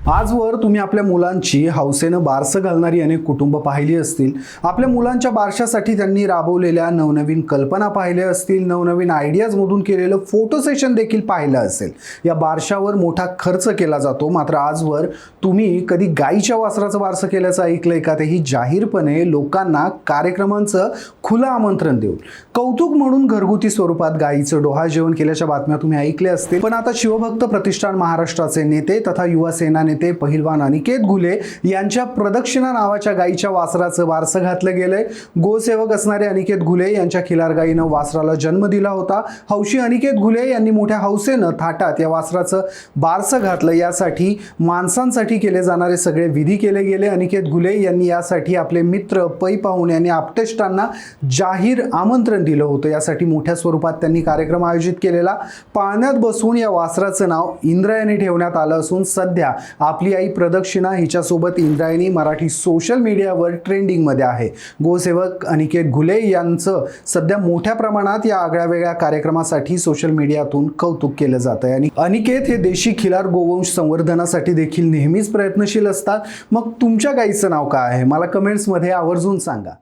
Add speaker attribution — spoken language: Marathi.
Speaker 1: आजवर तुम्ही आपल्या मुलांची हौसेनं बारसं घालणारी अनेक कुटुंब पाहिली असतील। आपल्या मुलांच्या बारशासाठी त्यांनी राबवलेल्या नवनवीन कल्पना पाहिल्या असतील, नवनवीन आयडियाजमधून केलेलं फोटो सेशन देखील पाहिलं असेल। या बारशावर मोठा खर्च केला जातो, मात्र आजवर तुम्ही कधी गाईच्या वासराचं बारसं केल्याचं ऐकलंय का? तेही जाहीरपणे लोकांना कार्यक्रमांचं खुलं आमंत्रण देऊन। कौतुक म्हणून घरगुती स्वरूपात गाईचं डोहाळ जेवण केल्याच्या बातम्या तुम्ही ऐकल्या असतील, पण आता शिवभक्त प्रतिष्ठान महाराष्ट्राचे नेते तथा युवा सेना नेते पहिलवान अनिकेत घुले यांच्या प्रदक्षिणा नावाच्या गाईच्या वासराचं बारसं घातलं गेलंय। गोसेवक असणारे अनिकेत घुले यांच्या खिलार गाईनं वासराला जन्म दिला होता। हौशी अनिकेत घुले यांनी मोठ्या हौसेनं थाटात या वासराचं बारसं घातलं। यासाठी माणसांसाठी केले जाणारे सगळे विधी केले गेले। अनिकेत घुले यांनी यासाठी आपले मित्र, पै पाहुणे आणि आप्तेष्टांना जाहीर आमंत्रण दिलं होतं। यासाठी मोठ्या स्वरूपात त्यांनी कार्यक्रम आयोजित केलेला। पाळण्यात बसवून या वासराचं नाव इंद्रायणी ठेवण्यात आलं असून सध्या आपली आई प्रदक्षिणा हिच्यासोबत इंद्रायणी मराठी सोशल मीडियावर ट्रेंडिंगमध्ये आहे। गोसेवक अनिकेत घुले यांचं सध्या मोठ्या प्रमाणात या आगळ्या वेगळ्या कार्यक्रमासाठी सोशल मीडियातून कौतुक केलं जातंय। आणि अनिकेत हे देशी खिलार गोवंश संवर्धनासाठी देखील नेहमीच प्रयत्नशील असतात। मग तुमच्या गाईचं नाव काय आहे? मला कमेंट्समध्ये आवर्जून सांगा।